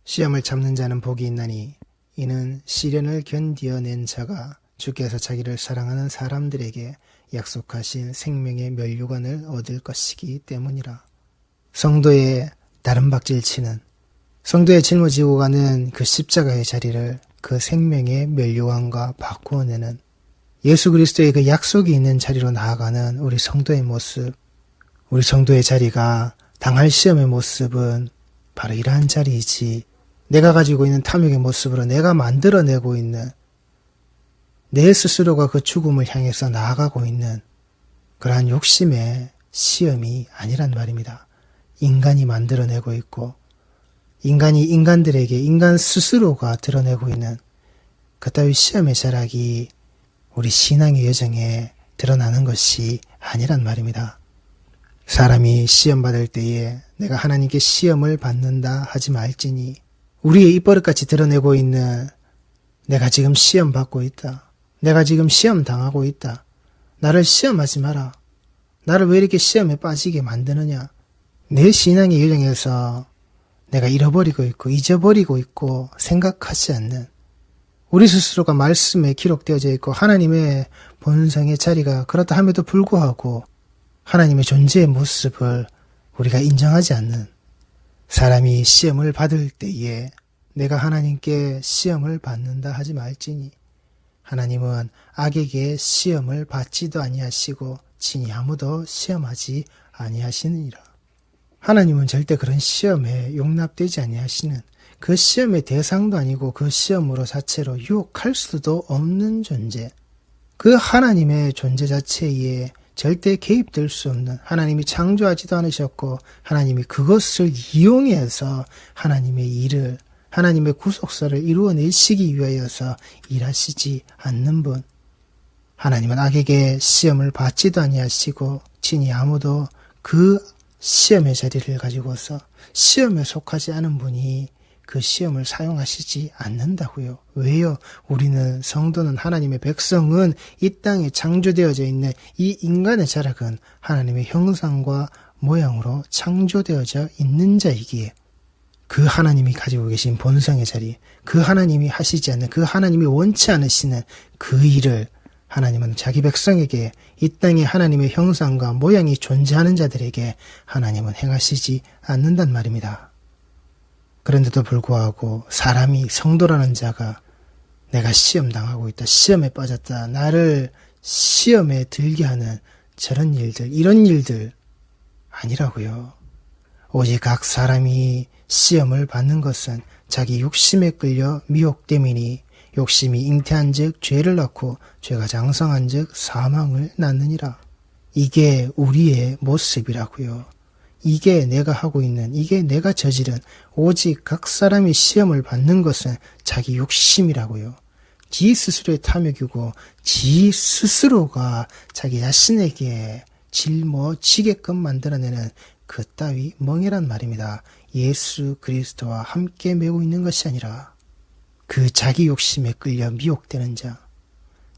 시험을 참는 자는 복이 있나니 이는 시련을 견디어낸 자가 주께서 자기를 사랑하는 사람들에게 약속하신 생명의 면류관을 얻을 것이기 때문이라. 성도의 다른 박질치는 성도의 짊어지고 가는 그 십자가의 자리를 그 생명의 면류관과 바꾸어내는 예수 그리스도의 그 약속이 있는 자리로 나아가는 우리 성도의 모습, 우리 성도의 자리가 당할 시험의 모습은 바로 이러한 자리이지, 내가 가지고 있는 탐욕의 모습으로 내가 만들어내고 있는 내 스스로가 그 죽음을 향해서 나아가고 있는 그러한 욕심의 시험이 아니란 말입니다. 인간이 만들어내고 있고 인간이 인간들에게 인간 스스로가 드러내고 있는 그따위 시험의 자락이 우리 신앙의 여정에 드러나는 것이 아니란 말입니다. 사람이 시험받을 때에 내가 하나님께 시험을 받는다 하지 말지니 우리의 입버릇같이 드러내고 있는 내가 지금 시험받고 있다. 내가 지금 시험 당하고 있다. 나를 시험하지 마라. 나를 왜 이렇게 시험에 빠지게 만드느냐. 내 신앙의 여정에서 내가 잃어버리고 있고 잊어버리고 있고 생각하지 않는 우리 스스로가 말씀에 기록되어져 있고 하나님의 본성의 자리가 그렇다 함에도 불구하고 하나님의 존재의 모습을 우리가 인정하지 않는 사람이 시험을 받을 때에 내가 하나님께 시험을 받는다 하지 말지니 하나님은 악에게 시험을 받지도 아니하시고 친히 아무도 시험하지 아니하시느니라. 하나님은 절대 그런 시험에 용납되지 아니하시는 그 시험의 대상도 아니고 그 시험으로 자체로 유혹할 수도 없는 존재, 그 하나님의 존재 자체에 절대 개입될 수 없는, 하나님이 창조하지도 않으셨고 하나님이 그것을 이용해서 하나님의 일을, 하나님의 구속사를 이루어내시기 위하여서 일하시지 않는 분, 하나님은 악에게 시험을 받지도 아니하시고 친히 아무도 그 시험의 자리를 가지고서 시험에 속하지 않은 분이 그 시험을 사용하시지 않는다고요. 왜요? 우리는 성도는 하나님의 백성은 이 땅에 창조되어져 있는 이 인간의 자락은 하나님의 형상과 모양으로 창조되어져 있는 자이기에 그 하나님이 가지고 계신 본성의 자리, 그 하나님이 하시지 않는, 그 하나님이 원치 않으시는 그 일을 하나님은 자기 백성에게, 이 땅에 하나님의 형상과 모양이 존재하는 자들에게 하나님은 행하시지 않는단 말입니다. 그런데도 불구하고 사람이, 성도라는 자가 내가 시험당하고 있다, 시험에 빠졌다, 나를 시험에 들게 하는 저런 일들, 이런 일들 아니라고요. 오직 각 사람이 시험을 받는 것은 자기 욕심에 끌려 미혹됨이니 욕심이 잉태한 즉 죄를 낳고 죄가 장성한 즉 사망을 낳느니라. 이게 우리의 모습이라고요. 이게 내가 하고 있는, 이게 내가 저지른, 오직 각 사람이 시험을 받는 것은 자기 욕심이라고요. 지 스스로의 탐욕이고 지 스스로가 자기 자신에게 짊어지게끔 만들어내는 그 따위 멍해란 말입니다. 예수 그리스도와 함께 매고 있는 것이 아니라 그 자기 욕심에 끌려 미혹되는 자,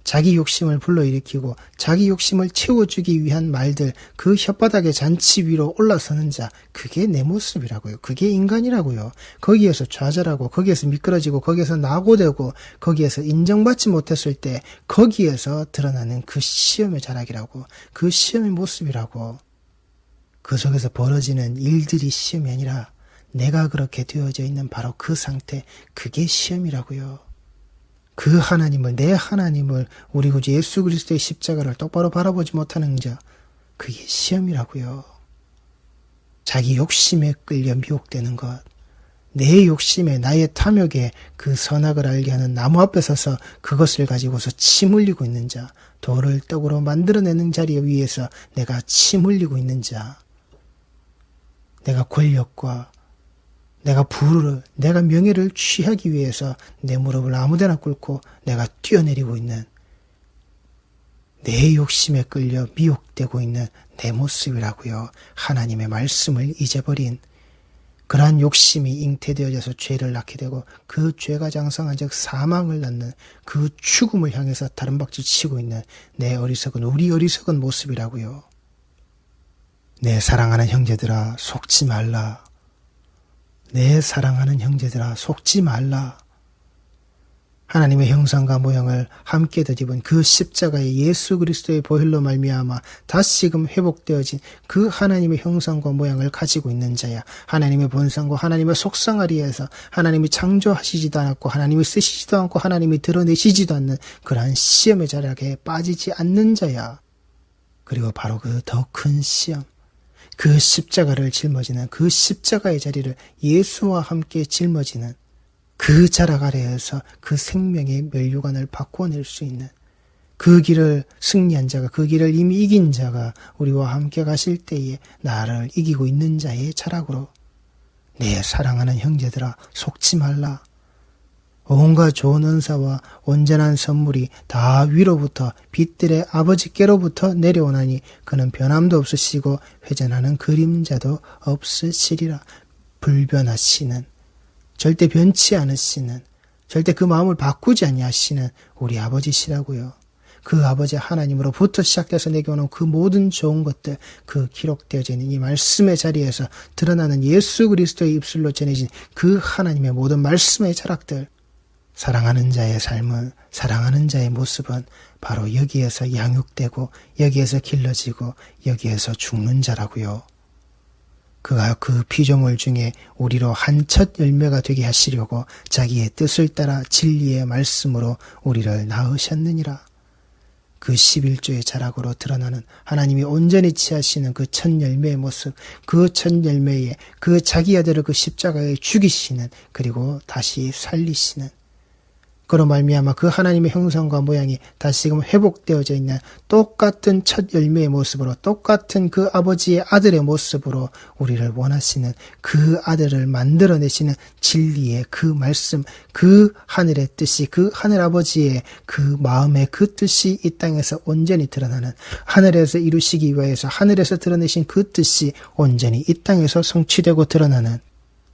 자기 욕심을 불러일으키고 자기 욕심을 채워주기 위한 말들, 그 혓바닥의 잔치 위로 올라서는 자, 그게 내 모습이라고요. 그게 인간이라고요. 거기에서 좌절하고 거기에서 미끄러지고 거기에서 낙오되고 거기에서 인정받지 못했을 때 거기에서 드러나는 그 시험의 자락이라고, 그 시험의 모습이라고. 그 속에서 벌어지는 일들이 시험이 아니라 내가 그렇게 되어져 있는 바로 그 상태, 그게 시험이라고요. 그 하나님을, 내 하나님을, 우리 구주 예수 그리스도의 십자가를 똑바로 바라보지 못하는 자, 그게 시험이라고요. 자기 욕심에 끌려 미혹되는 것, 내 욕심에, 나의 탐욕에 그 선악을 알게 하는 나무 앞에 서서 그것을 가지고서 침 흘리고 있는 자, 돌을 떡으로 만들어내는 자리에 위에서 내가 침 흘리고 있는 자, 내가 권력과 내가 부를, 내가 명예를 취하기 위해서 내 무릎을 아무데나 꿇고 내가 뛰어내리고 있는, 내 욕심에 끌려 미혹되고 있는 내 모습이라고요. 하나님의 말씀을 잊어버린 그러한 욕심이 잉태되어져서 죄를 낳게 되고 그 죄가 장성한 즉 사망을 낳는 그 죽음을 향해서 다른 박질 치고 있는 내 어리석은, 우리 어리석은 모습이라고요. 내 사랑하는 형제들아, 속지 말라. 내 사랑하는 형제들아 속지 말라. 하나님의 형상과 모양을 함께 덧입은 그 십자가의 예수 그리스도의 보혈로 말미암아 다시금 회복되어진 그 하나님의 형상과 모양을 가지고 있는 자야. 하나님의 본성과 하나님의 속성아리에서 하나님이 창조하시지도 않았고 하나님이 쓰시지도 않고 하나님이 드러내시지도 않는 그러한 시험의 자락에 빠지지 않는 자야. 그리고 바로 그 더 큰 시험, 그 십자가를 짊어지는 그 십자가의 자리를 예수와 함께 짊어지는 그 자락 아래에서 그 생명의 면류관을 바꾸어낼 수 있는 그 길을 승리한 자가, 그 길을 이미 이긴 자가 우리와 함께 가실 때에 나를 이기고 있는 자의 자락으로 내 사랑하는 형제들아 속지 말라. 온갖 좋은 은사와 온전한 선물이 다 위로부터 빛들의 아버지께로부터 내려오나니 그는 변함도 없으시고 회전하는 그림자도 없으시리라. 불변하시는, 절대 변치 않으시는, 절대 그 마음을 바꾸지 아니하시는 우리 아버지시라고요. 그 아버지 하나님으로부터 시작돼서 내게 오는 그 모든 좋은 것들, 그 기록되어져 있는 이 말씀의 자리에서 드러나는 예수 그리스도의 입술로 전해진 그 하나님의 모든 말씀의 자락들, 사랑하는 자의 삶은, 사랑하는 자의 모습은 바로 여기에서 양육되고 여기에서 길러지고 여기에서 죽는 자라고요. 그가 그 피조물 중에 우리로 한 첫 열매가 되게 하시려고 자기의 뜻을 따라 진리의 말씀으로 우리를 낳으셨느니라. 그 11조의 자락으로 드러나는 하나님이 온전히 취하시는 그 첫 열매의 모습, 그 첫 열매에 그 자기 아들을 그 십자가에 죽이시는, 그리고 다시 살리시는, 그로 말미암아 그 하나님의 형상과 모양이 다시금 회복되어져 있는 똑같은 첫 열매의 모습으로, 똑같은 그 아버지의 아들의 모습으로 우리를 원하시는 그 아들을 만들어내시는 진리의 그 말씀, 그 하늘의 뜻이, 그 하늘 아버지의 그 마음의 그 뜻이 이 땅에서 온전히 드러나는, 하늘에서 이루시기 위하여서 하늘에서 드러내신 그 뜻이 온전히 이 땅에서 성취되고 드러나는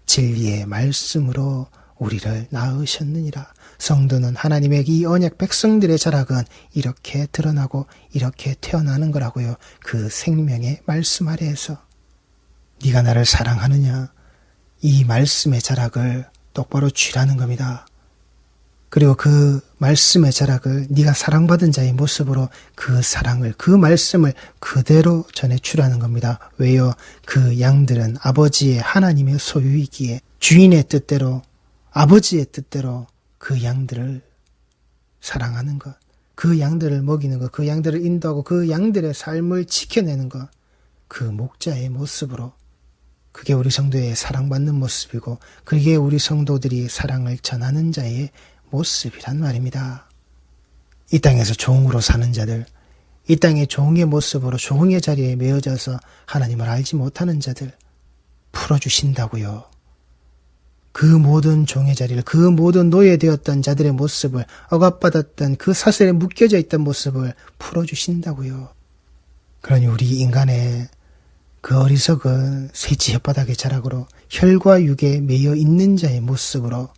진리의 말씀으로 우리를 낳으셨느니라. 성도는 하나님의 이 언약 백성들의 자락은 이렇게 드러나고 이렇게 태어나는 거라고요. 그 생명의 말씀 아래에서. 네가 나를 사랑하느냐? 이 말씀의 자락을 똑바로 쥐라는 겁니다. 그리고 그 말씀의 자락을 네가 사랑받은 자의 모습으로 그 사랑을, 그 말씀을 그대로 전해주라는 겁니다. 왜요? 그 양들은 아버지의 하나님의 소유이기에 주인의 뜻대로, 아버지의 뜻대로 그 양들을 사랑하는 것, 그 양들을 먹이는 것, 그 양들을 인도하고 그 양들의 삶을 지켜내는 것, 그 목자의 모습으로, 그게 우리 성도의 사랑받는 모습이고 그게 우리 성도들이 사랑을 전하는 자의 모습이란 말입니다. 이 땅에서 종으로 사는 자들, 이 땅의 종의 모습으로 종의 자리에 매어져서 하나님을 알지 못하는 자들 풀어주신다고요. 그 모든 종의 자리를, 그 모든 노예되었던 자들의 모습을, 억압받았던 그 사슬에 묶여져 있던 모습을 풀어주신다고요. 그러니 우리 인간의 그 어리석은 셋지 혓바닥의 자락으로 혈과 육에 매여 있는 자의 모습으로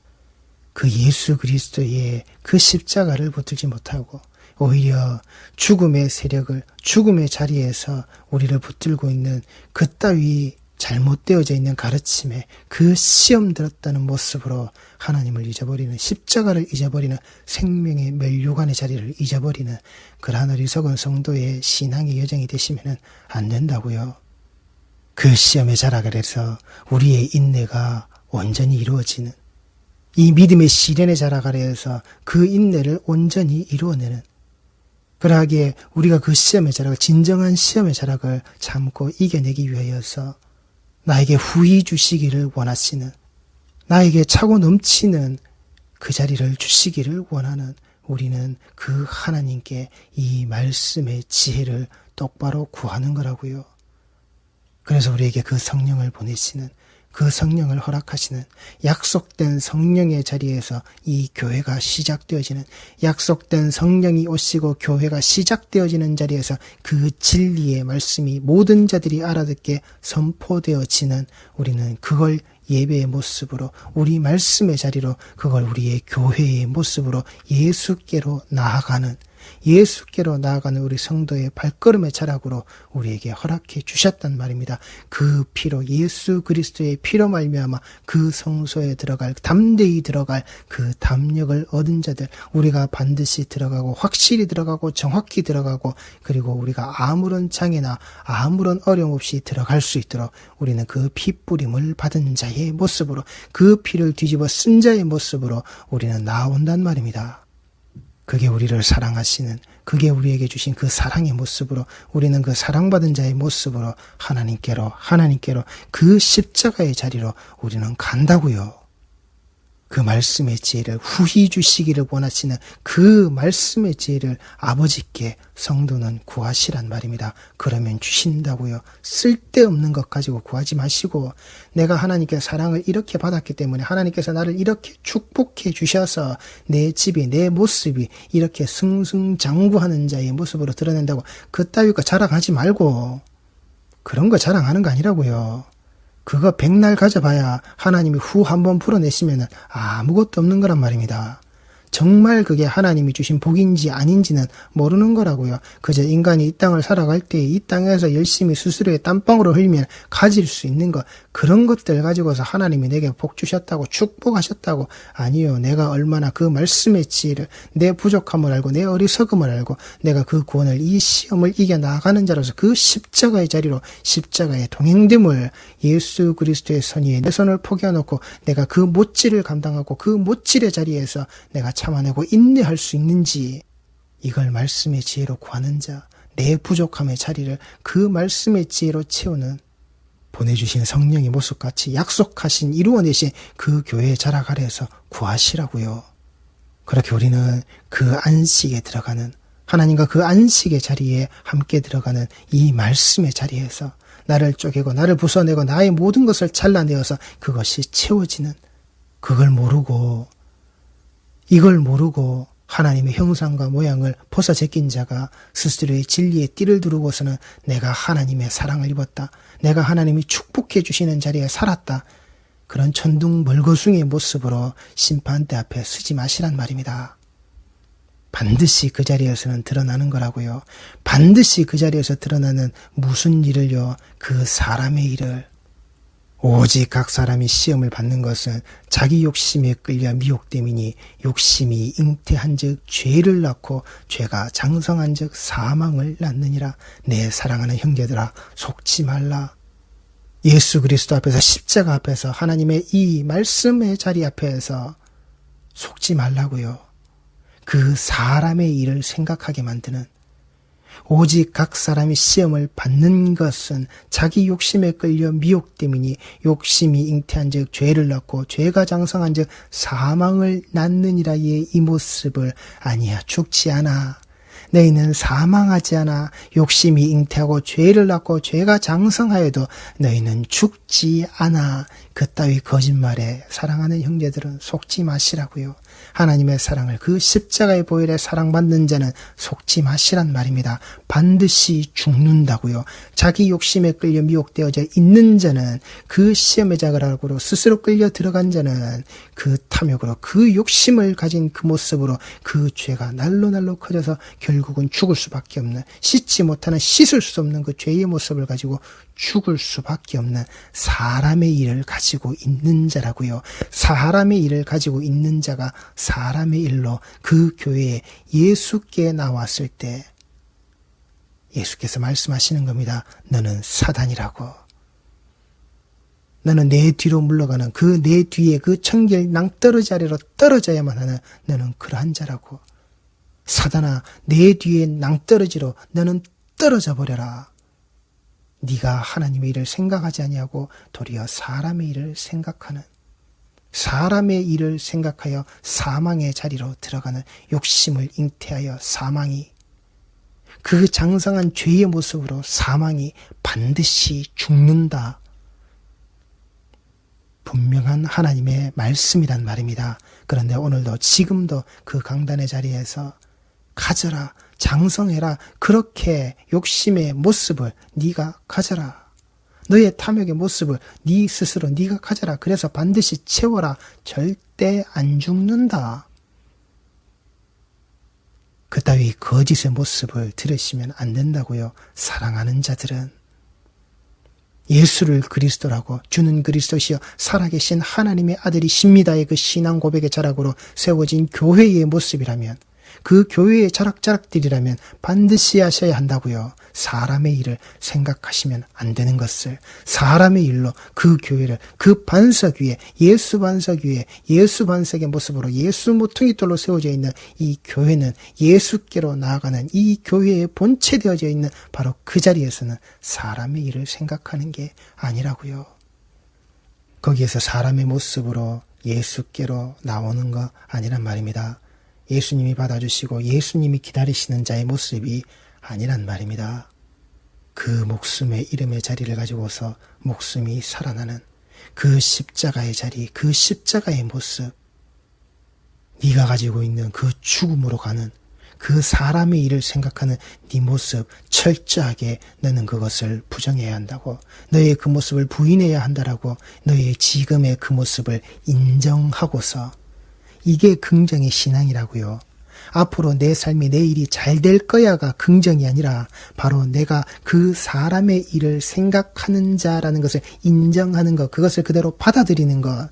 그 예수 그리스도의 그 십자가를 붙들지 못하고 오히려 죽음의 세력을, 죽음의 자리에서 우리를 붙들고 있는 그 따위 잘못되어져 있는 가르침에 그 시험 들었다는 모습으로 하나님을 잊어버리는, 십자가를 잊어버리는, 생명의 면류관의 자리를 잊어버리는 그러한 어리석은 성도의 신앙의 여정이 되시면 안 된다고요. 그 시험의 자락 아래서 우리의 인내가 온전히 이루어지는, 이 믿음의 시련의 자락 아래에서 그 인내를 온전히 이루어내는, 그러하기에 우리가 그 시험의 자락을, 진정한 시험의 자락을 참고 이겨내기 위하여서 나에게 후히 주시기를 원하시는, 나에게 차고 넘치는 그 자리를 주시기를 원하는 우리는 그 하나님께 이 말씀의 지혜를 똑바로 구하는 거라고요. 그래서 우리에게 그 성령을 보내시는, 그 성령을 허락하시는, 약속된 성령의 자리에서 이 교회가 시작되어지는, 약속된 성령이 오시고 교회가 시작되어지는 자리에서 그 진리의 말씀이 모든 자들이 알아듣게 선포되어지는, 우리는 그걸 예배의 모습으로, 우리 말씀의 자리로, 그걸 우리의 교회의 모습으로 예수께로 나아가는, 예수께로 나아가는 우리 성도의 발걸음의 자락으로 우리에게 허락해 주셨단 말입니다. 그 피로, 예수 그리스도의 피로 말미암아 그 성소에 들어갈, 담대히 들어갈 그 담력을 얻은 자들, 우리가 반드시 들어가고 확실히 들어가고 정확히 들어가고, 그리고 우리가 아무런 장애나 아무런 어려움 없이 들어갈 수 있도록 우리는 그 피 뿌림을 받은 자의 모습으로, 그 피를 뒤집어 쓴 자의 모습으로 우리는 나온단 말입니다. 그게 우리를 사랑하시는, 그게 우리에게 주신 그 사랑의 모습으로, 우리는 그 사랑받은 자의 모습으로 하나님께로 그 십자가의 자리로 우리는 간다고요. 그 말씀의 지혜를 후히 주시기를 원하시는 그 말씀의 지혜를 아버지께 성도는 구하시란 말입니다. 그러면 주신다고요. 쓸데없는 것 가지고 구하지 마시고, 내가 하나님께 사랑을 이렇게 받았기 때문에 하나님께서 나를 이렇게 축복해 주셔서 내 집이, 내 모습이 이렇게 승승장구하는 자의 모습으로 드러낸다고 그따위 거 자랑하지 말고, 그런 거 자랑하는 거 아니라고요. 그거 백날 가져봐야 하나님이 후 한번 풀어내시면 아무것도 없는 거란 말입니다. 정말 그게 하나님이 주신 복인지 아닌지는 모르는 거라고요. 그저 인간이 이 땅을 살아갈 때 이 땅에서 열심히 스스로의 땀방울을 흘리면 가질 수 있는 것, 그런 것들 가지고서 하나님이 내게 복 주셨다고 축복하셨다고, 아니요. 내가 얼마나 그 말씀의 지혜를, 내 부족함을 알고 내 어리석음을 알고 내가 그 구원을, 이 시험을 이겨나가는 자로서 그 십자가의 자리로 십자가의 동행됨을, 예수 그리스도의 선 위에 내 손을 포개어놓고 내가 그 못질을 감당하고 그 못질의 자리에서 내가 참아내고 인내할 수 있는지, 이걸 말씀의 지혜로 구하는 자, 내 부족함의 자리를 그 말씀의 지혜로 채우는 보내주신 성령의 모습같이 약속하신, 이루어내신 그 교회의 자락 아래에서 구하시라고요. 그렇게 우리는 그 안식에 들어가는, 하나님과 그 안식의 자리에 함께 들어가는 이 말씀의 자리에서 나를 쪼개고 나를 부숴내고 나의 모든 것을 잘라내어서 그것이 채워지는, 그걸 모르고, 이걸 모르고 하나님의 형상과 모양을 벗어 제낀 자가 스스로의 진리의 띠를 두르고서는 내가 하나님의 사랑을 입었다, 내가 하나님이 축복해 주시는 자리에 살았다, 그런 천둥벌거숭이의 모습으로 심판대 앞에 서지 마시란 말입니다. 반드시 그 자리에서는 드러나는 거라고요. 반드시 그 자리에서 드러나는 무슨 일을요? 그 사람의 일을. 오직 각 사람이 시험을 받는 것은 자기 욕심에 끌려 미혹됨이니, 욕심이 잉태한즉 죄를 낳고 죄가 장성한즉 사망을 낳느니라. 내 사랑하는 형제들아, 속지 말라. 예수 그리스도 앞에서, 십자가 앞에서, 하나님의 이 말씀의 자리 앞에서 속지 말라고요. 그 사람의 일을 생각하게 만드는, 오직 각 사람이 시험을 받는 것은 자기 욕심에 끌려 미혹됨이니, 욕심이 잉태한즉 죄를 낳고 죄가 장성한즉 사망을 낳느니라의 이 모습을, 아니야, 죽지 않아, 너희는 사망하지 않아, 욕심이 잉태하고 죄를 낳고 죄가 장성하여도 너희는 죽지 않아, 그따위 거짓말에 사랑하는 형제들은 속지 마시라고요. 하나님의 사랑을, 그 십자가의 보혈에 사랑받는 자는 속지 마시란 말입니다. 반드시 죽는다고요. 자기 욕심에 끌려 미혹되어져 있는 자는, 그 시험의 자락으로 스스로 끌려 들어간 자는 그 탐욕으로, 그 욕심을 가진 그 모습으로 그 죄가 날로 커져서 결국은 죽을 수밖에 없는, 씻지 못하는, 씻을 수 없는 그 죄의 모습을 가지고 죽을 수밖에 없는 사람의 일을 가지고 있는 자라고요. 사람의 일을 가지고 있는 자가 사람의 일로 그 교회에 예수께 나왔을 때 예수께서 말씀하시는 겁니다. 너는 사단이라고. 너는 내 뒤로 물러가는, 그 내 뒤에 그 청결 낭떠러지 아래로 떨어져야만 하는 너는 그러한 자라고. 사단아, 내 뒤에 낭떠러지로 너는 떨어져 버려라. 네가 하나님의 일을 생각하지 아니하고 도리어 사람의 일을 생각하는, 사람의 일을 생각하여 사망의 자리로 들어가는, 욕심을 잉태하여 사망이, 그 장성한 죄의 모습으로 사망이 반드시 죽는다. 분명한 하나님의 말씀이란 말입니다. 그런데 오늘도, 지금도 그 강단의 자리에서 가져라, 장성해라, 그렇게 욕심의 모습을 네가 가져라, 너의 탐욕의 모습을 네 스스로 네가 가져라, 그래서 반드시 채워라. 절대 안 죽는다. 그따위 거짓의 모습을 들으시면 안 된다고요. 사랑하는 자들은 예수를 그리스도라고 주는 그리스도시여 살아계신 하나님의 아들이십니다의 그 신앙 고백의 자락으로 세워진 교회의 모습이라면, 그 교회의 자락들이라면 반드시 하셔야 한다고요. 사람의 일을 생각하시면 안 되는 것을, 사람의 일로 그 교회를, 그 반석 위에, 예수 반석 위에, 예수 반석의 모습으로 예수 모퉁이 돌로 세워져 있는 이 교회는, 예수께로 나아가는 이 교회에 본체되어져 있는 바로 그 자리에서는 사람의 일을 생각하는 게 아니라고요. 거기에서 사람의 모습으로 예수께로 나오는 거 아니란 말입니다. 예수님이 받아주시고 예수님이 기다리시는 자의 모습이 아니란 말입니다. 그 목숨의 이름의 자리를 가지고서 목숨이 살아나는 그 십자가의 자리, 그 십자가의 모습, 네가 가지고 있는 그 죽음으로 가는 그 사람의 일을 생각하는 네 모습, 철저하게 너는 그것을 부정해야 한다고, 너의 그 모습을 부인해야 한다라고, 너의 지금의 그 모습을 인정하고서, 이게 긍정의 신앙이라고요. 앞으로 내 삶이, 내 일이 잘 될 거야가 긍정이 아니라 바로 내가 그 사람의 일을 생각하는 자라는 것을 인정하는 것, 그것을 그대로 받아들이는 것,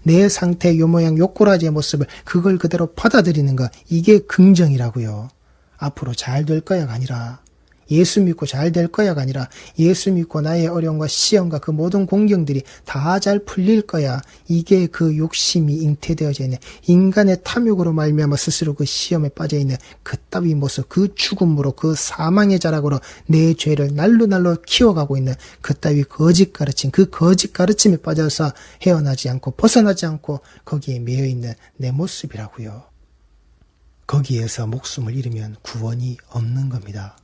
내 상태, 요 모양, 요 꼬라지의 모습을 그걸 그대로 받아들이는 것, 이게 긍정이라고요. 앞으로 잘 될 거야가 아니라, 예수 믿고 잘 될 거야가 아니라, 예수 믿고 나의 어려움과 시험과 그 모든 공경들이 다 잘 풀릴 거야, 이게 그 욕심이 잉태되어져 있는, 인간의 탐욕으로 말미암아 스스로 그 시험에 빠져있는 그따위 모습, 그 죽음으로, 그 사망의 자락으로 내 죄를 날로 키워가고 있는 그따위 거짓 가르침, 그 거짓 가르침에 빠져서 헤어나지 않고 벗어나지 않고 거기에 매여있는 내 모습이라고요. 거기에서 목숨을 잃으면 구원이 없는 겁니다.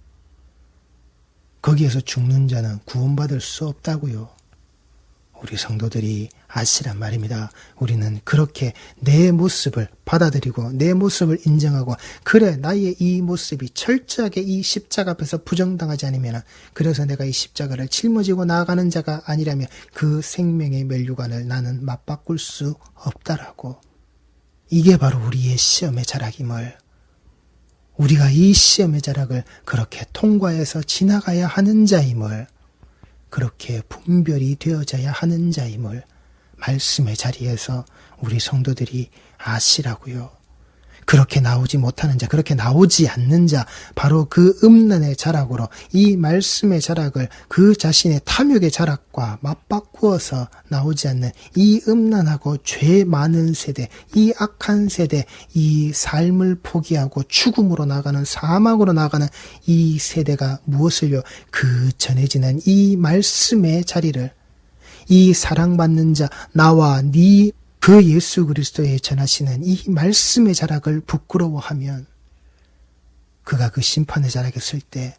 거기에서 죽는 자는 구원받을 수 없다고요. 우리 성도들이 아시란 말입니다. 우리는 그렇게 내 모습을 받아들이고 내 모습을 인정하고, 그래 나의 이 모습이 철저하게 이 십자가 앞에서 부정당하지 않으면, 그래서 내가 이 십자가를 짊어지고 나아가는 자가 아니라면 그 생명의 면류관을 나는 맞바꿀 수 없다라고. 이게 바로 우리의 시험의 자락임을, 우리가 이 시험의 자락을 그렇게 통과해서 지나가야 하는 자임을, 그렇게 분별이 되어져야 하는 자임을 말씀의 자리에서 우리 성도들이 아시라고요. 그렇게 나오지 못하는 자, 그렇게 나오지 않는 자, 바로 그 음란의 자락으로 이 말씀의 자락을 그 자신의 탐욕의 자락과 맞바꾸어서 나오지 않는 이 음란하고 죄 많은 세대, 이 악한 세대, 이 삶을 포기하고 죽음으로 나가는, 사망으로 나가는 이 세대가 무엇을요? 그 전해지는 이 말씀의 자리를, 이 사랑받는 자, 나와 네 그 예수 그리스도의 전하시는 이 말씀의 자락을 부끄러워하면, 그가 그 심판의 자락에 설 때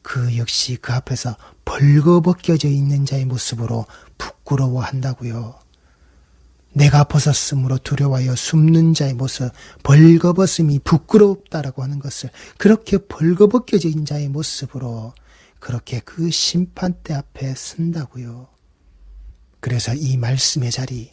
그 역시 그 앞에서 벌거벗겨져 있는 자의 모습으로 부끄러워한다고요. 내가 벗었으므로 두려워하여 숨는 자의 모습, 벌거벗음이 부끄럽다라고 하는 것을, 그렇게 벌거벗겨져 있는 자의 모습으로 그렇게 그 심판대 앞에 쓴다고요. 그래서 이 말씀의 자리,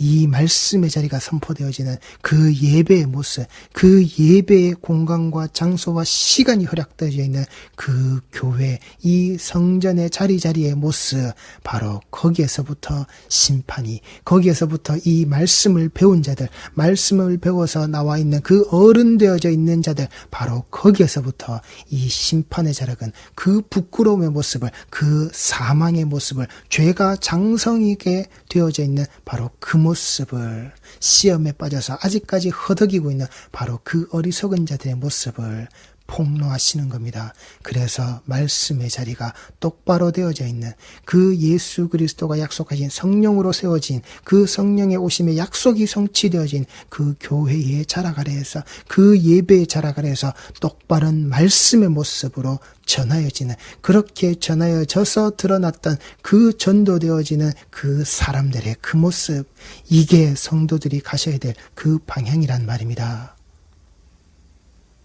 이 말씀의 자리가 선포되어지는 그 예배의 모습, 그 예배의 공간과 장소와 시간이 허락되어져 있는 그 교회, 이 성전의 자리의 모습, 바로 거기에서부터 심판이, 거기에서부터 이 말씀을 배운 자들, 말씀을 배워서 나와 있는 그 어른 되어져 있는 자들, 바로 거기에서부터 이 심판의 자락은 그 부끄러움의 모습을, 그 사망의 모습을, 죄가 장성하게 되어져 있는 바로 그 모습을, 시험에 빠져서 아직까지 허덕이고 있는 바로 그 어리석은 자들의 모습을 폭로하시는 겁니다. 그래서 말씀의 자리가 똑바로 되어져 있는 그 예수 그리스도가 약속하신 성령으로 세워진 그 성령의 오심의 약속이 성취되어진 그 교회의 자락 아래에서, 그 예배의 자락 아래에서 똑바른 말씀의 모습으로 전하여지는, 그렇게 전하여져서 드러났던 그 전도되어지는 그 사람들의 그 모습, 이게 성도들이 가셔야 될 그 방향이란 말입니다.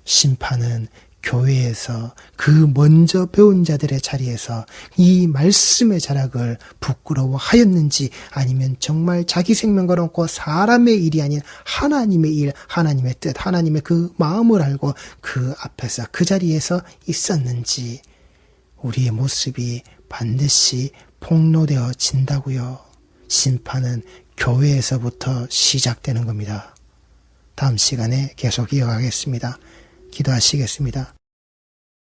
심판은 교회에서 그 먼저 배운 자들의 자리에서 이 말씀의 자락을 부끄러워하였는지, 아니면 정말 자기 생명 걸어놓고 사람의 일이 아닌 하나님의 일, 하나님의 뜻, 하나님의 그 마음을 알고 그 앞에서 그 자리에서 있었는지, 우리의 모습이 반드시 폭로되어진다고요. 심판은 교회에서부터 시작되는 겁니다. 다음 시간에 계속 이어가겠습니다. 기도하시겠습니다.